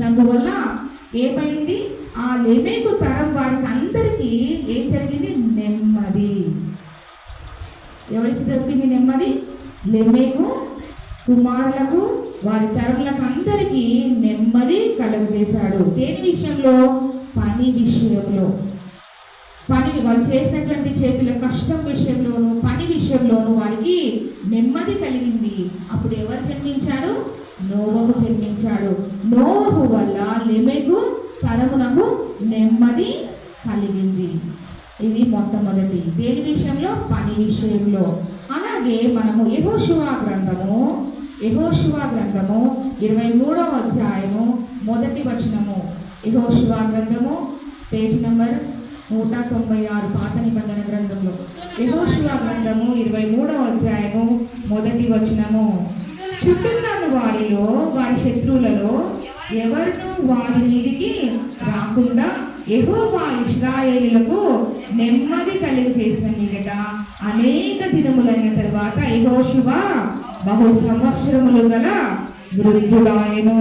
చేసినందువల్ల ఏమైంది? ఆ లెమెకు తరం వారికి అందరికీ ఏం జరిగింది? నెమ్మది. ఎవరికి దొరికింది నెమ్మది? లెమెకు కుమారులకు వారి తరములకు అందరికీ నెమ్మది కలుగజేశాడు. దేని విషయంలో? పని విషయంలో. వాళ్ళు చేసినటువంటి చేతుల కష్టం విషయంలోను, పని విషయంలోను వారికి నెమ్మది కలిగింది. అప్పుడు ఎవరు జన్మించాడు? నోవహు జన్మించాడు. నోవహు వల్ల లెమెకు తరమునకు నెమ్మది కలిగింది. ఇది మొట్టమొదటి. దేని విషయంలో? పని విషయంలో. అలాగే మనము యెహోషువ గ్రంథము 23వ అధ్యాయము 1వ వచనము. యెహోషువ గ్రంథము పేజ్ నంబర్ 196 పాత నిబంధన గ్రంథంలో. యెహోషువ గ్రంథము 23వ అధ్యాయము 1వ వచనము. చుట్టూన్న వారిలో వారి శత్రువులలో ఎవరును వారి మీదికి రాకుండా యెహోవా ఇశ్రాయేలులకు నెమ్మది కలిగజేసిన మీదట అనేక దినములైన తర్వాత యెహోషువ బహు సంవత్సరములు గల వృద్ధుడాయెను.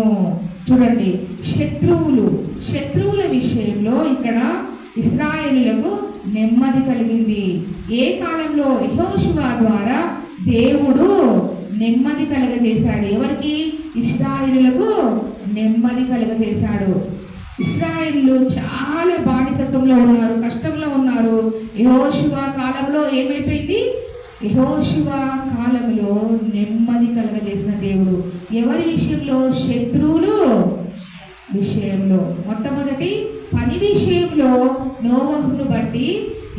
చూడండి, శత్రువుల విషయంలో ఇక్కడ ఇశ్రాయేలులకు నెమ్మది కలిగింది. ఏ కాలంలో? యెహోషువ ద్వారా దేవుడు నెమ్మది కలగజేశాడు. ఎవరికి? ఇశ్రాయేలులకు నెమ్మది కలగజేశాడు. ఇశ్రాయేలు చాలా బానిసత్వంలో ఉన్నారు, కష్టంలో ఉన్నారు. యెహోషువ కాలంలో ఏమైపోయింది? యెహోషువ కాలంలో నెమ్మది కలగజేసిన దేవుడు ఎవరి విషయంలో? శత్రువులు విషయంలో. మొట్టమొదటి పని విషయంలో నోవహును బట్టి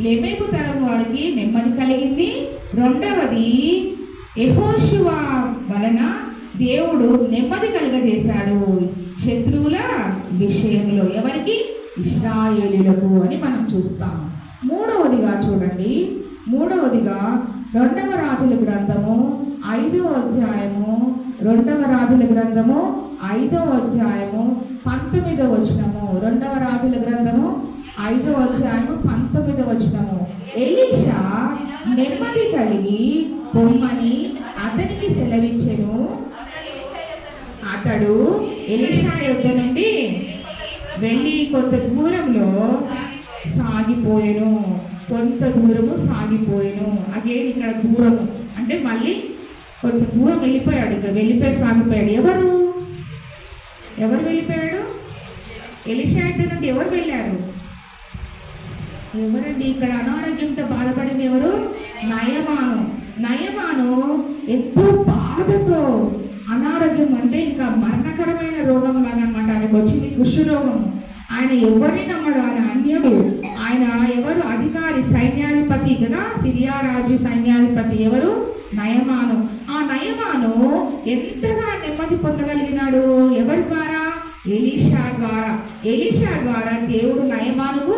లెమెకు తరం వారికి నెమ్మది కలిగింది. రెండవది యెహోషువ వలన దేవుడు నెమ్మది కలుగజేశాడు శత్రువుల విషయంలో. ఎవరికి? ఇశ్రాయేలీయులకు అని మనం చూస్తాం. మూడవదిగా చూడండి, 2వ రాజుల గ్రంథము 5వ అధ్యాయము 2వ రాజుల గ్రంథము 5వ అధ్యాయము 19వ వచనము. 2వ రాజుల గ్రంథము 5వ అధ్యాయము 19వ వచనము. ఎలీషా నెమ్మది కలిగి పొమ్మని అతనికి సెలవిచ్చెను. అతడు ఎలీషా యొద్ద నుండి వెళ్ళి కొంత దూరంలో సాగిపోయెను. అగేన్ ఇక్కడ దూరము అంటే మళ్ళీ కొంత దూరం వెళ్ళిపోయాడు. సాగిపోయాడు. ఎవరు వెళ్ళిపోయాడు? ఎలీషా యొద్ద నుండి ఎవరు వెళ్ళారు? ఎవరండి? ఇక్కడ అనారోగ్యంతో బాధపడింది ఎవరు? నయమాను ఎంతో బాధతో, అనారోగ్యం అంటే ఇంకా మరణకరమైన రోగం లాగా అనమాట. ఆయనకు వచ్చింది కుష్ఠరోగము. ఆయన ఎవరిని నమ్మడు, ఆయన అన్యుడు. ఆయన ఎవరు? అధికారి, సైన్యాధిపతి కదా, సిరియా రాజు సైన్యాధిపతి. ఎవరు? నయమాను. ఆ నయమాను ఎంతగా నెమ్మది పొందగలిగినాడు? ఎవరి ద్వారా? ఎలీషా ద్వారా దేవుడు నయమానుకు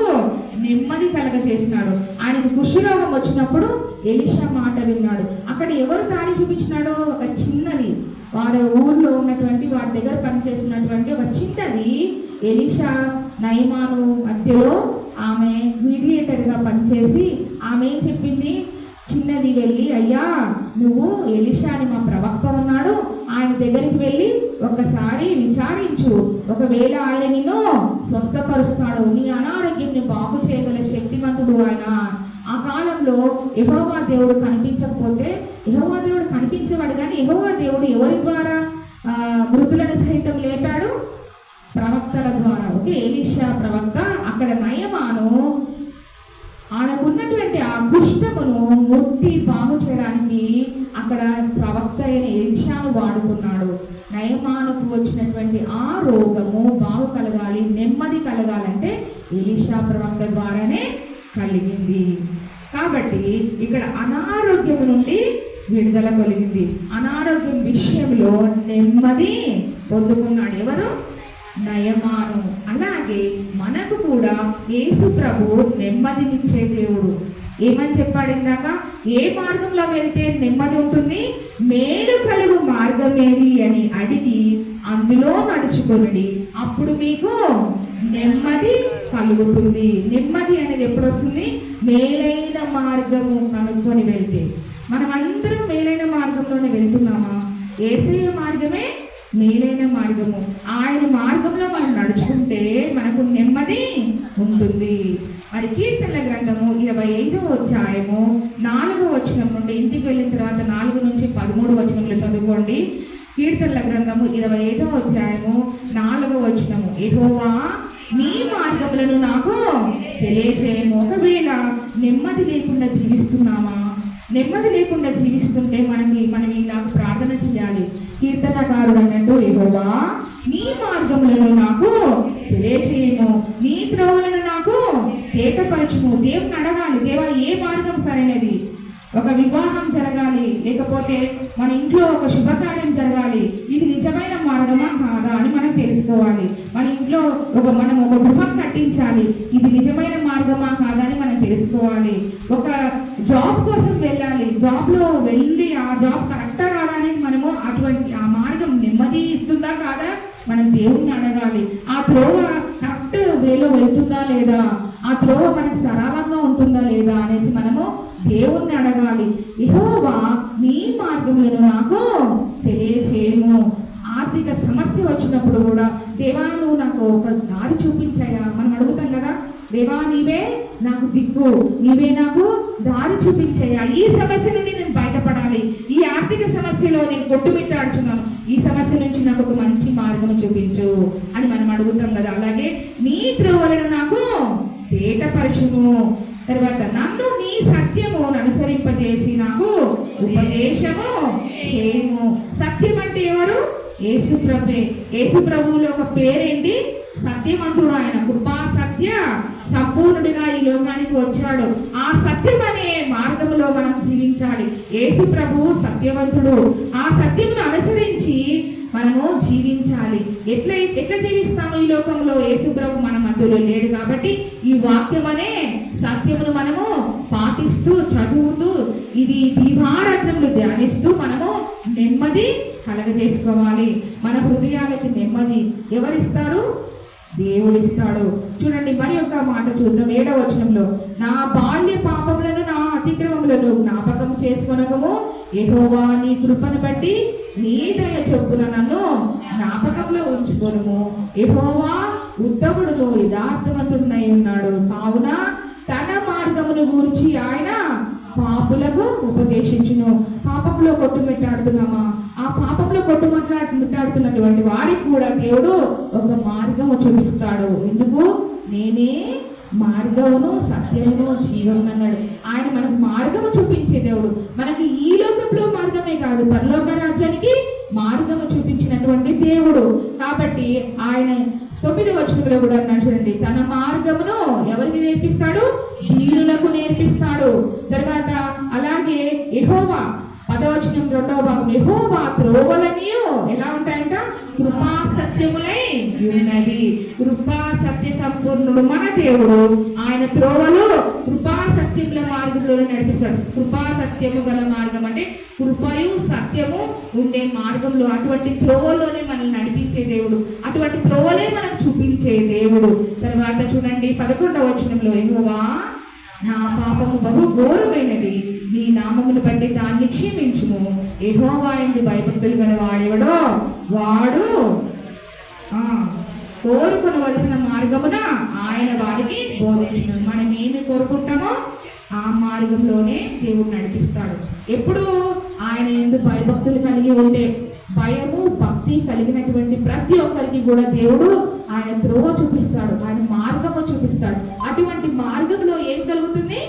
నెమ్మది కలగజేసినాడు. ఆయనకు కుష్ఠరోగం వచ్చినప్పుడు ఎలీషా మాట విన్నాడు. అక్కడ ఎవరు దారి చూపించినాడు? ఒక చిన్నది, వారి ఊర్లో ఉన్నటువంటి వారి దగ్గర పనిచేస్తున్నటువంటి ఒక చిన్నది ఎలీషా నయమాను మధ్యలో ఆమె మీడియేటర్గా పనిచేసి ఆమె ఏం చెప్పింది? చిన్నది వెళ్ళి, అయ్యా నువ్వు ఎలీషా అని మా ప్రవక్త ఉన్నాడు, ఆయన దగ్గరికి వెళ్ళి ఒకసారి విచారించు, ఒకవేళ ఆయన నిన్ను స్వస్థపరుస్తాడు, నీ అనారోగ్యాన్ని బాగు చేయగల శక్తిమంతుడు ఆయన. ఆ కాలంలో యెహోవా దేవుడు కనిపించకపోతే, యెహోవా దేవుడు కనిపించేవాడు కానీ యెహోవా దేవుడు ఎవరి ద్వారా మృతులను సహితం లేపాడు? ప్రవక్తల ద్వారా. ఓకే, ఎలీషా ప్రవక్త. అక్కడ నయమాను ఆయనకున్నటువంటి ఆ కుష్ఠమును ముట్టి బాగు చేయడానికి అక్కడ ప్రవక్త అయిన ఎలీషాను వాడుకున్నాడు. నయమానుకు వచ్చినటువంటి ఆ రోగము బాగు కలగాలి, నెమ్మది కలగాలంటే ఎలీషా ప్రవక్త ద్వారానే కలిగింది. కాబట్టి ఇక్కడ అనారోగ్యం నుండి విడుదల కలిగింది. అనారోగ్యం విషయంలో నెమ్మది పొందుకున్నాడు. ఎవరు? నయమాను. అలాగే మనకు కూడా యేసు ప్రభు నెమ్మదినిచ్చే దేవుడు. ఏమని చెప్పాడు ఇందాక? ఏ మార్గంలో వెళ్తే నెమ్మది ఉంటుంది? మేలు కలుగు మార్గం ఏది అని అడిగి అందులో నడుచుకోండి, అప్పుడు మీకు నెమ్మది కలుగుతుంది. నెమ్మది అనేది ఎప్పుడు వస్తుంది? మేలైన మార్గము కనుక్కొని వెళ్తే. మనం అందరం మేలైన మార్గంలోనే వెళ్తున్నామా? యేసయ్య మార్గమే మేలైన మార్గము. ఆయన మార్గంలో మనం మరి కీర్తనల గ్రంథము 25వ అధ్యాయము 4వ వచనం నుండి ఇంటికి వెళ్ళిన తర్వాత 4 నుంచి 13 వచనంలో చదువుకోండి. కీర్తనల గ్రంథము 25వ అధ్యాయము 4వ వచనము. యెహోవా నీ మార్గములను నాకు తెలియజేయము. ఒకవేళ నెమ్మది లేకుండా జీవిస్తున్నామా? నెమ్మది లేకుండా జీవిస్తుంటే మనం ఇలా ప్రార్థన చేయాలి. కీర్తనకారుడు అన్నట్టు, యెహోవా నీ మార్గములను నాకు తెలియజేయము, నీ త్రోవలను నాకు ఏకపరచుము. దేవుని అడగాలి, దేవా ఏ మార్గం సరైనది? ఒక వివాహం జరగాలి, లేకపోతే మన ఇంట్లో ఒక శుభకార్యం జరగాలి, ఇది నిజమైన మార్గమా కాదా అని మనం తెలుసుకోవాలి. మన ఇంట్లో మనం ఒక గృహం కట్టించాలి, ఇది నిజమైన మార్గమా కాదా అని మనం తెలుసుకోవాలి. ఒక జాబ్ కోసం వెళ్ళాలి, జాబ్లో వెళ్ళి ఆ జాబ్ కరెక్టా కాదా అనేది మనము ఆ మార్గం నెమ్మది ఇస్తుందా కాదా మనం దేవుణ్ణి అడగాలి. ఆ త్రోవ కరెక్ట్ వేలో వెళ్తుందా లేదా, ఆ త్రోవ మనకు సరళంగా ఉంటుందా లేదా అనేసి మనము దేవుణ్ణి అడగాలి. యెహోవా నీ మార్గములను నాకు తెలియజేయము. ఆర్థిక సమస్య వచ్చినప్పుడు కూడా, దేవా నువ్వు నాకు ఒక దారి చూపించాయా మనం అడుగుతాం కదా. దేవా నీవే నాకు దిక్కు, నీవే నాకు దారి చూపించాయా, ఈ సమస్య నుండి నేను బయటపడాలి, ఈ ఆర్థిక సమస్యలో నేను కొట్టుమిట్టాడుచున్నాను, ఈ సమస్య నుంచి నాకు ఒక మంచి మార్గం చూపించు అని మనం అడుగుతాం కదా. అలాగే నీ త్రోవలను నాకు తేటపరచుము. తర్వాత నన్ను నీ సత్యము అనుసరింపజేసి నాకు ఉపదేశము చేయము. సత్యం అంటే ఎవరు? యేసు ప్రభువే. యేసు ప్రభువులో ఒక పేరేంటి? సత్యవంతుడు. ఆయన కృపా సత్య సంపూర్ణుడిగా ఈ లోకానికి వచ్చాడు. ఆ సత్యం అనే మార్గంలో మనం జీవించాలి. యేసు ప్రభువు సత్యవంతుడు. ఆ సత్యమును అనుసరించి మనము జీవించాలి. ఎట్లా జీవిస్తాము ఈ లోకంలో? యేసు ప్రభు మన మధ్యలో లేడు కాబట్టి ఈ వాక్యం అనే సత్యమును మనము పాటిస్తూ చదువుతూ ఇది దివారాత్రములు ధ్యానిస్తూ మనము నెమ్మది కలగజేసుకోవాలి. మన హృదయాలకి నెమ్మది ఎవరిస్తారు? దేవుడిస్తాడు. చూడండి మరి ఒక మాట చూద్దాం. 7వ వచనంలో, నా బాల్య పాపములను నా అతిక్రమములను జ్ఞాపకం చేసుకొనకము, యెహోవా నీ కృపను బట్టి నీ దయ చొప్పున నన్ను జ్ఞాపకంలో ఉంచుకొనుము. యెహోవా ఉత్తముడును యథార్థవంతుడునై ఉన్నాడు, కావున తన మార్గమును గూర్చి ఆయన పాపులకు ఉపదేశించును. పాపంలో కొట్టుమిట్టాడుతున్నామా? ఆ పాపంలో కొట్టుమిట్టాడుతున్నటువంటి వారికి కూడా దేవుడు ఒక మార్గము చూపిస్తాడు. ఎందుకు? నేనే మార్గమును సత్యమును జీవమును అన్నాడు. ఆయన మనకు మార్గము చూపించే దేవుడు. మనకి ఈ లోకంలో మార్గమే కాదు, పరలోక రాజ్యానికి మార్గము చూపించినటువంటి దేవుడు. కాబట్టి ఆయన 9వ వచనంలో కూడా అన్నాడు చూడండి, తన మార్గమును ఎవరికి నేర్పిస్తాడు? దీనులకు నేర్పిస్తాడు. తర్వాత అలాగే యెహోవా 10వ వచనం 2వ భాగం, యెహోవా త్రోవలన్నీ ఎలా ఉంటాయంట? కృపా సత్యములై ఉన్నది. కృపా సత్య సంపూర్ణుడు మన దేవుడు. ఆయన త్రోవలు కృపా సత్యముల మార్గంలో నడిపిస్తాడు. కృపా సత్యము గల మార్గం అంటే కృపయు సత్యము ఉండే మార్గంలో, అటువంటి త్రోవలోనే మనల్ని నడిపించే దేవుడు, అటువంటి త్రోవలే మనకు చూపించే దేవుడు. తర్వాత చూడండి 11వ వచనంలో, యెహోవా నా పాపము బహు ఘోరమైనది, నీ నామమును బట్టి దాన్ని క్షమించుము. యెహోవా యందు భయభక్తులు గల వాడెవడో వాడు కోరుకొనవలసిన మార్గమున ఆయన వారికి బోధించును. మనం ఏమి కోరుకుంటామో ఆ మార్గంలోనే దేవుడు నడిపిస్తాడు. ఎప్పుడు ఆయన యందు భయభక్తులు కలిగి ఉంటే, భయము భక్తి కలిగినటువంటి ప్రతి ఒక్కరికి కూడా దేవుడు ఆయన త్రోవ చూపిస్తాడు, ఆయన మార్గము చూపిస్తాడు. అటువంటి మార్గంలో ఏం కలుగుతుంది?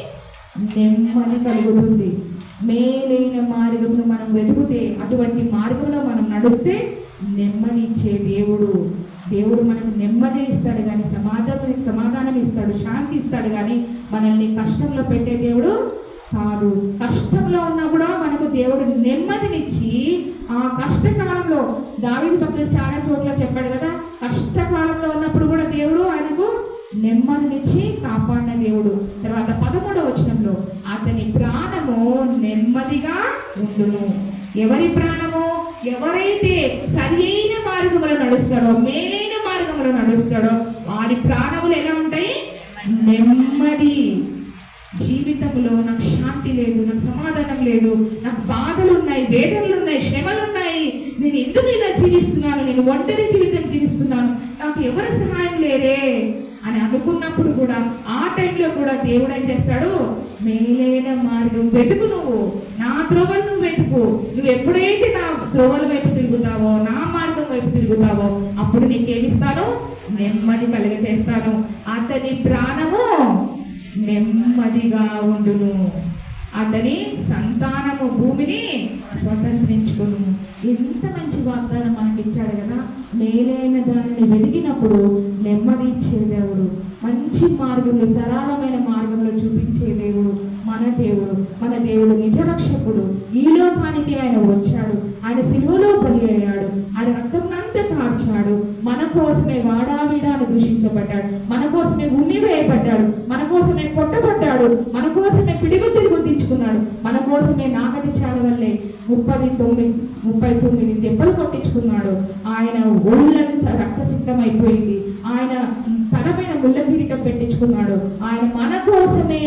నెమ్మది కలుగుతుంది. మేలైన మార్గమును మనం వెతుకుతే, అటువంటి మార్గంలో మనం నడుస్తే నెమ్మది ఇచ్చే దేవుడు మనకు నెమ్మది ఇస్తాడు కానీ సమాధానం ఇస్తాడు, శాంతి ఇస్తాడు కానీ మనల్ని కష్టంలో పెట్టే దేవుడు కాదు. కష్టంలో ఉన్నా కూడా మనకు దేవుడు నెమ్మదినిచ్చి, ఆ కష్టకాలంలో దావీదు భక్తుడు చాలా చోట్ల చెప్పాడు కదా, కష్టకాలంలో ఉన్నప్పుడు కూడా దేవుడు ఆయనకు నెమ్మదినిచ్చి కాపాడిన దేవుడు. తర్వాత 13వ వచనంలో, అతని ప్రాణము నెమ్మదిగా ఉండును. ఎవరి ప్రాణము? ఎవరైతే సరియైన మార్గములో నడుస్తాడో, మేలైన మార్గములో నడుస్తాడో వారి ప్రాణములు ఎలా ఉంటాయి? నెమ్మది. జీవితంలో నాకు శాంతి లేదు, నాకు సమాధానం లేదు, నాకు బాధలు ఉన్నాయి, వేదనలు ఉన్నాయి, శ్రమలు ఉన్నాయి, నేను ఎందుకు ఇలా జీవిస్తున్నాను, నేను ఒంటరి జీవితం జీవిస్తున్నాను, నాకు ఎవరు సహాయం లేరే అని అనుకున్నప్పుడు కూడా ఆ టైంలో కూడా దేవుడు ఏం చేస్తాడు, మేలైన మార్గం వెతుకు, నువ్వు నా త్రోవలు నువ్వు వెతుకు. నువ్వు ఎప్పుడైతే నా త్రోవల వైపు తిరుగుతావో, నా మార్గం వైపు తిరుగుతావో, అప్పుడు నీకేమిస్తాను, నెమ్మది కలిగజేస్తాను. అతని ప్రాణము నెమ్మదిగా ఉండును, అతని సంతానము భూమిని స్వతంత్రించుకును. ఎంత మంచి వాగ్దానం మనకి ఇచ్చాడు కదా. మేలైన దానిని వెతికినప్పుడు నెమ్మది ఇచ్చే దేవుడు, మంచి మార్గంలో, సరళమైన మార్గంలో చూపించే దేవుడు మన దేవుడు. మన దేవుడు నిజరక్షకుడు. ఈ లోకానికి ఆయన వచ్చాడు, ఆయన సిలువలో బలి అయ్యాడు, ఆయన రక్తంనంతా కార్చాడు, మన కోసమే వాడావిడాను దూషించబడ్డాడు, మన కోసమే ఉమ్మివేయబడ్డాడు, మన కోసమే కొట్టబడ్డాడు, మన కోసమే పిడిగుద్దులు గుద్దించుకున్నాడు, మన కోసమే నాగటి చాల వల్లే 39 దెబ్బలు కొట్టించుకున్నాడు. ఆయన ఒళ్ళంతా రక్తసిద్ధమైపోయింది, ఆయన తలపైన ముళ్ళ కిరీటం పెట్టించుకున్నాడు. ఆయన మన కోసమే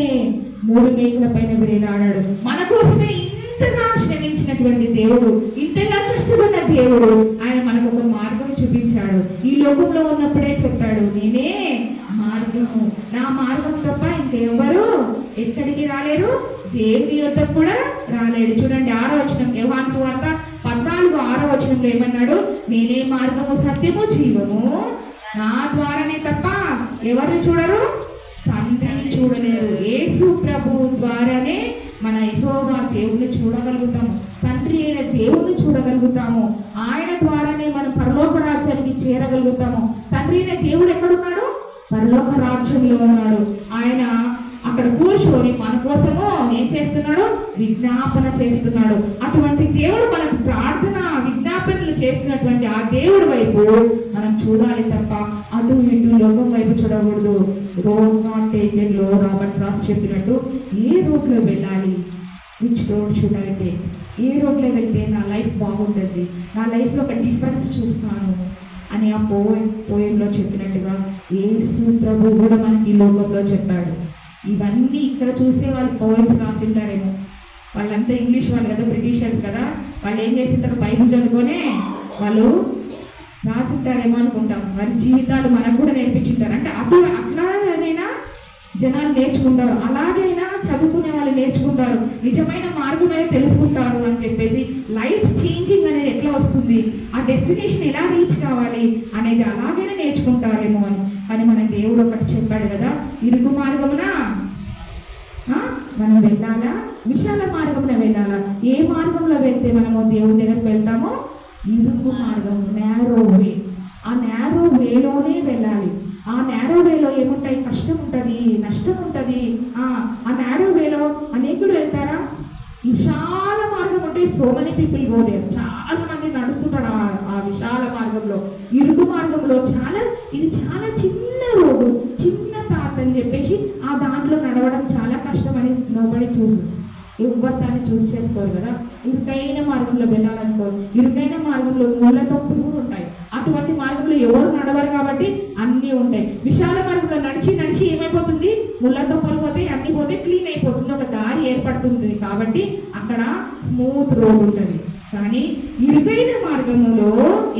3 మేకుల పైన విరేలాడాడు. మన కోసమే ఇంతగా శ్రమించినటువంటి దేవుడు, ఇంతగా కష్టపడిన దేవుడు ఆయన మనకు ఒక మార్గం చూపించాడు. ఈ లోకంలో ఉన్నప్పుడే చెప్పాడు, నేనే మార్గము, నా మార్గం తప్ప ఇంకెవరు ఎక్కడికి రాలేరు, దేవుని యొద్ద కూడా రాలేడు. చూడండి 6వ వచనం, యోహాను సువార్త 14:6వ వచనంలో ఏమన్నాడు, నేనే మార్గము, సత్యము, జీవము, నా ద్వారానే తప్ప ఎవరు చూడరు, తండ్రిని చూడలేరు. యేసు ప్రభు ద్వారానే మన యెహోవా దేవుని చూడగలుగుతాము, తండ్రి అయిన దేవుని చూడగలుగుతాము. ఆయన ద్వారానే మనం పరలోక రాజ్యానికి చేరగలుగుతాము. తండ్రి అయిన దేవుడు ఎక్కడున్నాడు, పరలోక రాజ్యంలో ఉన్నాడు. ఆయన అక్కడ కూర్చొని మన కోసము ఏం చేస్తున్నాడు, విజ్ఞాపన చేస్తున్నాడు. అటువంటి దేవుడు మనకు ప్రార్థన విజ్ఞాపనలు చేస్తున్నటువంటి ఆ దేవుడి వైపు మనం చూడాలి తప్ప అటు ఇటు లోకం వైపు చూడకూడదు. రోడ్ నాట్ టేకెన్ లో రాబర్ట్ ఫ్రాస్ట్ చెప్పినట్టు, ఏ రోడ్లో వెళ్ళాలి, which road should I take, ఏ రోడ్లో వెళ్తే నా లైఫ్ బాగుంటుంది, నా లైఫ్లో ఒక డిఫరెన్స్ చూస్తాను అని ఆ పోయంలో చెప్పినట్టుగా యేసు ప్రభు కూడా మనకి ఈ లోకంలో చెప్పాడు. ఇవన్నీ ఇక్కడ చూసే వాళ్ళు పోయమ్స్ రాసింటారేమో, వాళ్ళంతా ఇంగ్లీష్ వాళ్ళు కదా, బ్రిటిషర్స్ కదా, వాళ్ళు ఏం చేసింటారు, బైబిల్ చదువుకొనే వాళ్ళు రాసింటారేమో అనుకుంటాం. వారి జీవితాలు మనకు కూడా నేర్పించింటారు. అంటే అట్లాగైనా జనాలు నేర్చుకుంటారు, అలాగైనా చదువుకునే వాళ్ళు నేర్చుకుంటారు, నిజమైన మార్గమే తెలుసుకుంటారు అని చెప్పేసి లైఫ్ చేంజింగ్ అనేది ఎట్లా వస్తుంది, ఆ డెస్టినేషన్ ఎలా రీచ్ కావాలి అనేది అలాగైనా నేర్చుకుంటారేమో అని. కానీ మన దేవుడు ఒకటి చెప్పాడు కదా, ఇరుకు మార్గమున మనం వెళ్ళాలా, విశాల మార్గమున వెళ్ళాలా. ఏ మార్గంలో వెళ్తే మనము దేవుడి దగ్గరికి వెళ్తామో, ఇరుకు మార్గం, నేరో వే, ఆ నేరో వేలోనే వెళ్ళాలి. ఆ నేరో వేలో ఏముంటాయి, కష్టం ఉంటుంది, నష్టం ఉంటుంది. ఆ నేరో వేలో అనేకులు వెళ్తారా, విశాల మార్గం ఉంటే so many people go there, చాలా మంది నడుస్తుంటాడు ఆ విశాల మార్గంలో. ఇరుకు మార్గంలో ఇది చాలా చిన్న రోడ్డు, చిన్న పాత్ అని చెప్పేసి ఆ దాంట్లో నడవడం చాలా కష్టం అని నోబడి ఎవరు దాన్ని చూస్ చేసుకోరు కదా. ఇరుకైన మార్గంలో వెళ్ళాలనుకో, ఇరుకైన మార్గంలో ముళ్ళ తొప్పులు కూడా ఉంటాయి. అటువంటి మార్గంలో ఎవరు నడవరు కాబట్టి అన్నీ ఉంటాయి. విశాల మార్గంలో నడిచి ఏమైపోతుంది, ముళ్ళ తొప్పలు పోతే అన్ని పోతే క్లీన్ అయిపోతుంది, ఒక దారి ఏర్పడుతుంది. కాబట్టి అక్కడ స్మూత్ రోడ్ ఉంటుంది. కానీ ఇరుకైన మార్గంలో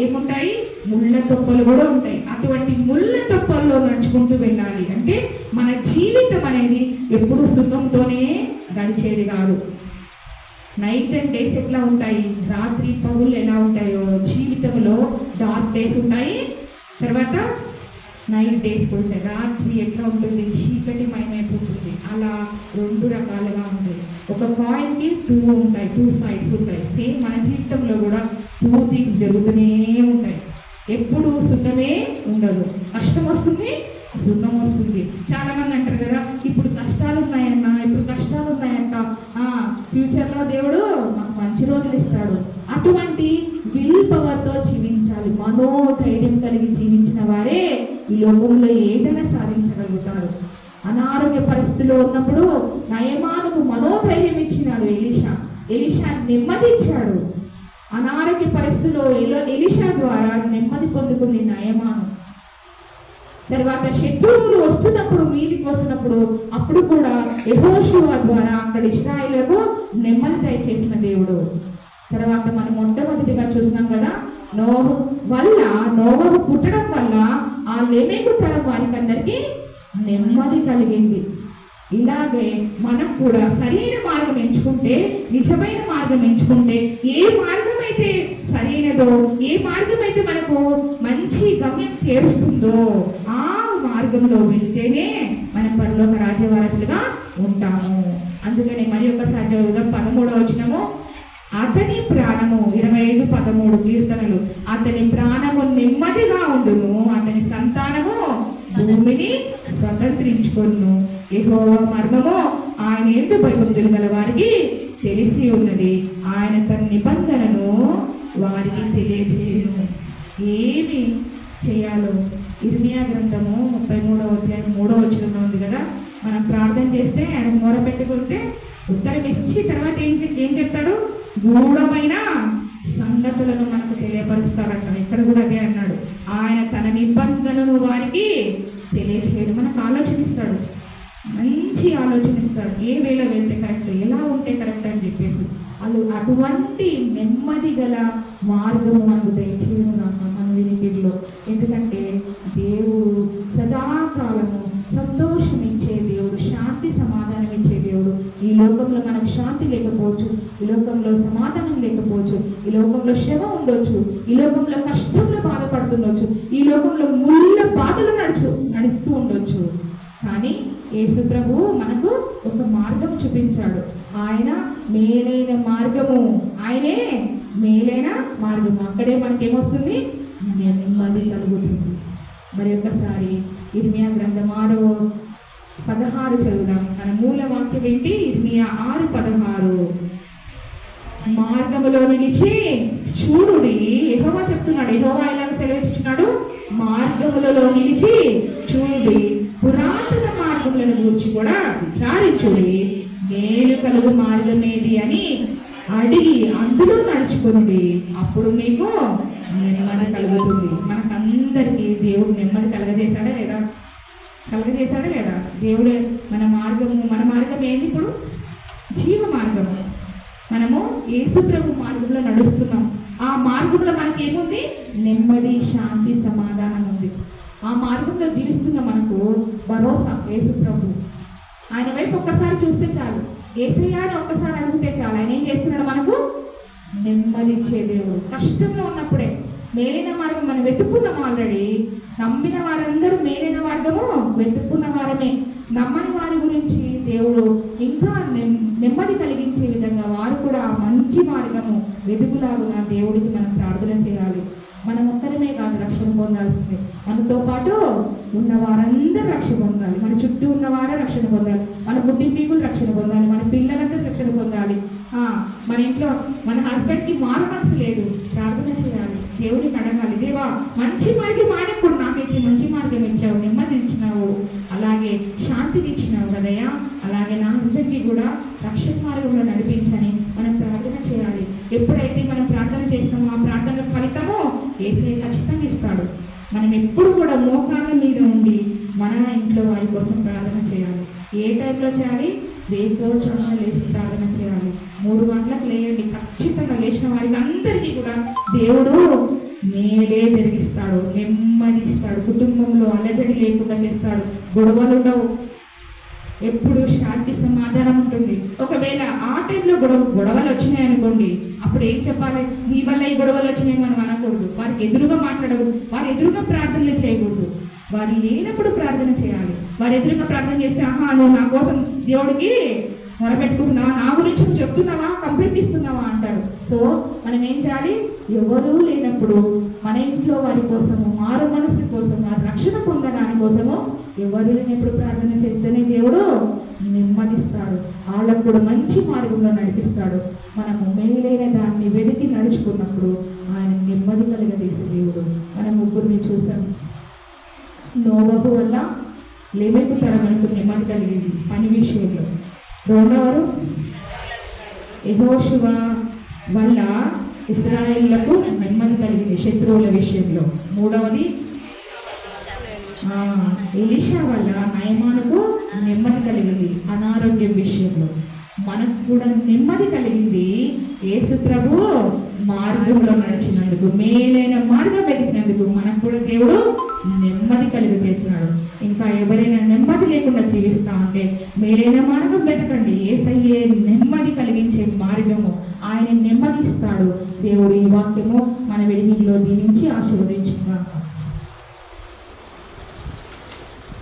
ఏముంటాయి, ముళ్ళ తొప్పలు కూడా ఉంటాయి. అటువంటి ముళ్ళ తొప్పల్లో నడుచుకుంటూ వెళ్ళాలి. అంటే మన జీవితం అనేది ఎప్పుడు సుఖంతోనే గడిచేది కాదు. నైట్ అండ్ డేస్ ఎట్లా ఉంటాయి, రాత్రి పగుళ్ళు ఎలా ఉంటాయో జీవితంలో డార్క్ డేస్ ఉంటాయి, తర్వాత నైట్ డేస్ కూడా ఉంటాయి. రాత్రి ఎట్లా ఉంటుంది, చీకటి మయమైపోతుంది. అలా 2 రకాలుగా ఉంటుంది. ఒక కాయిన్కి 2 ఉంటాయి, 2 సైడ్స్ ఉంటాయి. సేమ్ మన జీవితంలో కూడా 2 థింగ్స్ జరుగుతూనే ఉంటాయి. ఎప్పుడు సుఖమే ఉండదు, కష్టం వస్తుంది, సుఖం వస్తుంది. చాలా మంది అంటారు కదా, ఇప్పుడు కష్టాలు ఉన్నాయన్నా, ఫ్యూచర్లో దేవుడు మాకు మంచి రోజులు ఇస్తాడు. అటువంటి విల్ పవర్తో జీవించాలి. మనోధైర్యం కలిగి జీవించిన వారే ఈ లోకంలో ఏదైనా సాధించగలుగుతారు. అనారోగ్య పరిస్థితిలో ఉన్నప్పుడు నయమానుకు మనోధైర్యం ఇచ్చినాడు ఎలీషా నెమ్మది ఇచ్చాడు. అనారోగ్య పరిస్థితిలో ఎలీషా ద్వారా నెమ్మది పొందుకుని నయమాను. తర్వాత శత్రువులు వస్తున్నప్పుడు, మీదికి వస్తున్నప్పుడు, అప్పుడు కూడా యెహోషువ ద్వారా అక్కడ ఇశ్రాయేలుకు నెమ్మది దయచేసిన దేవుడు. తర్వాత మనం మొట్టమొదటిగా చూసినాం కదా, నోవహు పుట్టడం వల్ల ఆ లెమెకు తరం వారికి అందరికీ నెమ్మది కలిగింది. ఇలాగే మనం కూడా సరైన మార్గం ఎంచుకుంటే, నిజమైన మార్గం ఎంచుకుంటే, ఏ మార్గం అయితే సరైనదో, ఏ మార్గం అయితే మనకు మంచి గమ్యం చేరుస్తుందో ఆ మార్గంలో వెళ్తేనే మనం పరలోక రాజ్యవారసులుగా ఉంటాము. అందుకని మరి ఒకసారి చదువుదాం 13వ వచనము. అతని ప్రాణము 25:13 కీర్తనలు. అతని ప్రాణము నెమ్మదిగా ఉండును, అతని సంతానము భూమిని స్వతంత్రించుకొను. యెహోవా మర్మము ఆయన యందు భయభక్తులు గల వారికి తెలిసి ఉన్నది, ఆయన తన నిబంధనను వారికి తెలియజేయును. ఏమి చేయాలో ఇర్మియా గ్రంథము 33వ అధ్యాయం 3వ వచనంలో ఉంది కదా. మనం ప్రార్థన చేస్తే ఆయన మొర పెట్టుకుంటే ఉత్తరం ఇచ్చి తర్వాత ఏం చెప్తాడు? గూఢమైన సంగతులను మనకు తెలియపరుస్తారట. ఇక్కడ కూడా అదే అన్నాడు, ఆయన తన నిబంధనను వారికి తెలియచేయడం. మనకు ఆలోచనిస్తాడు, మంచి ఆలోచనిస్తాడు, ఏ వేళ వెళ్తే కరెక్ట్, ఎలా ఉంటే కరెక్ట్ అని చెప్పేసి. అటువంటి నెమ్మది గల మార్గము మనకు దయచేయను కాక మన వినికిడిలో. ఎందుకంటే దేవుడు సదాకాలము సంతోషం ఇచ్చే దేవుడు, శాంతి సమాధానం ఇచ్చే దేవుడు. ఈ లోకంలో మనకు శాంతి లేకపోవచ్చు, ఈ లోకంలో సమాధానం లేకపోవచ్చు, ఈ లోకంలో శ్రమ ఉండొచ్చు, ఈ లోకంలో కష్టంలో బాధపడుతుండొచ్చు, ఈ లోకంలో ముళ్ళ బాధలు నడుస్తూ ఉండొచ్చు. కానీ యేసు ప్రభువు మనకు ఒక మార్గం చూపించాడు. ఆయన మేలైన మార్గము, ఆయనే మేలైన మార్గము. అక్కడే మనకేమొస్తుంది? నెమ్మది కలుగుతుంది. మరి ఒక్కసారి ఇర్మియా గ్రంథం 6:16 చదువుదాం. మన మూల వాక్యం ఏంటి? ఇర్మియా 6:16. మార్గములో నిలిచి చూడుడి. యెహోవా చెప్తున్నాడు. యెహోవా ఇలా సెలవిస్తున్నాడు, మార్గములలో నిలిచి చూడుడి, పురాతన మార్గములను గురించి కూడా విచారించుడి, మేలు కలుగు మార్గం ఏది అని అడిగి అందులో నడుచుకుని, అప్పుడు మీకు నెమ్మది కలుగుతుంది. మనకందరికీ దేవుడు నెమ్మది కలగజేశాడా లేదా? కలగజేశాడా లేదా? దేవుడు మన మార్గం ఏంటి? ఇప్పుడు జీవ మార్గము. మనము యేసు ప్రభు మార్గంలో నడుస్తున్నాం. ఆ మార్గంలో మనకి ఏముంది? నెమ్మది, శాంతి, సమాధానం ఉంది. ఆ మార్గంలో జీవిస్తున్న మనకు భరోసా యేసు ప్రభు. ఆయన వైపు ఒక్కసారి చూస్తే చాలు, యేసయ్యా అని ఒక్కసారి అడిగితే చాలు. ఆయన ఏం చేస్తున్నాడు? మనకు నెమ్మది ఇచ్చే దేవుడు. కష్టంలో ఉన్నప్పుడే మేలైన మార్గం మనం వెతుక్కున్నాము. ఆల్రెడీ నమ్మిన వారందరూ మేలైన మార్గము వెతుక్కున్న వారమే. నమ్మని వారి గురించి దేవుడు ఇంకా నెమ్మది కలిగించే విధంగా వారు కూడా మంచి మార్గము వెతుకులాగున దేవుడికి మనం ప్రార్థన చేయాలి. మనం ఒక్కరమే కాదు రక్షణ పొందాల్సిందే, మనతో పాటు ఉన్న వారందరూ రక్షణ పొందాలి. మన చుట్టూ ఉన్న వారే రక్షణ పొందాలి, మన కుటుంబీకులు రక్షణ పొందాలి, మన పిల్లలందరూ రక్షణ పొందాలి. మన ఇంట్లో మన హస్బెండ్కి మారు మనసు లేదు, ప్రార్థన చేయాలి, దేవుడికి అడగాలి, దేవా మంచి మార్గం ఆయనప్పుడు నాకైతే మంచి మార్గం ఇచ్చావు, నెమ్మది ఇచ్చినావు, అలాగే శాంతిని ఇచ్చినావు కదయ్యా, అలాగే నా హస్బెండ్కి కూడా రక్షణ మార్గంలో నడిపించని మనం ప్రార్థన చేయాలి. ఎప్పుడైతే మనం ప్రార్థన చేస్తామో ఆ ప్రార్థన ఫలితము యేసయ్య ఖచ్చితంగా ఇస్తాడు. మనం ఎప్పుడు కూడా మోకాళ్ళ మీద ఉండి మన ఇంట్లో వారి కోసం ప్రార్థన చేయాలి. ఏ టైంలో చేయాలి? వేకోచంగా లేచి ప్రార్థన చేయాలి. 3 గంటలకు లేయండి. ఖచ్చితంగా లేచిన వారికి అందరికీ కూడా దేవుడు మేలే జరిగిస్తాడు, నెమ్మది ఇస్తాడు, కుటుంబంలో అలజడి లేకుండా చేస్తాడు, గొడవలు ఉండవు, ఎప్పుడు శాంతి సమాధానం ఉంటుంది. ఒకవేళ ఆ టైంలో గొడవలు వచ్చినాయి అనుకోండి, అప్పుడు ఏం చెప్పాలి? నీ వల్ల ఈ గొడవలు వచ్చినాయి మనం అనకూడదు, వారికి ఎదురుగా మాట్లాడకూడదు, వారి ఎదురుగా ప్రార్థనలు చేయకూడదు. వారు లేనప్పుడు ప్రార్థన చేయాలి. వారు ఎదురుగా ప్రార్థన చేస్తే, ఆహా నువ్వు నా కోసం దేవుడికి మొరపెట్టుకుంటున్నావా, నా గురించి నువ్వు చెప్తున్నావా, కంప్లైంట్ ఇస్తున్నావా అంటారు. సో మనం ఏం చేయాలి? ఎవరూ లేనప్పుడు మన ఇంట్లో వారి కోసము, మారు మనసు కోసం, వారి రక్షణ పొందడానికి కోసము ఎవరు లేనప్పుడు ప్రార్థన చేస్తేనే దేవుడు నెమ్మదిస్తాడు, వాళ్ళకు కూడా మంచి మార్గంలో నడిపిస్తాడు. మనము మేలైన దాన్ని వెతికి నడుచుకున్నప్పుడు ఆయన నెమ్మది కలిగజేసే దేవుడు. మనం ముగ్గురిని చూసాం. నోవహు వల్ల లెమెకు తరమునకు నెమ్మది కలిగింది పని విషయంలో. రెండవరు యెహోషువ వల్ల ఇశ్రాయేలులకు నెమ్మది కలిగింది శత్రువుల విషయంలో. మూడవది ఎలీషా వల్ల నయమానుకు నెమ్మది కలిగింది అనారోగ్యం విషయంలో. మనకు కూడా నెమ్మది కలిగింది యేసు ప్రభు మార్గంలో నడిచినందుకు, మేలైన మార్గం వెతికినందుకు మనకు కూడా దేవుడు నెమ్మది కలిగి చేస్తున్నాడు. ఇంకా ఎవరైనా నెమ్మది లేకుండా జీవిస్తా ఉంటే మేలైన మార్గం వెతకండి. యేసయ్యే నెమ్మది కలిగించే మార్గము, ఆయన నెమ్మదిస్తాడు. దేవుడు ఈ వాక్యము మన వెలుగులో దీవించి ఆశీర్వదించుగా.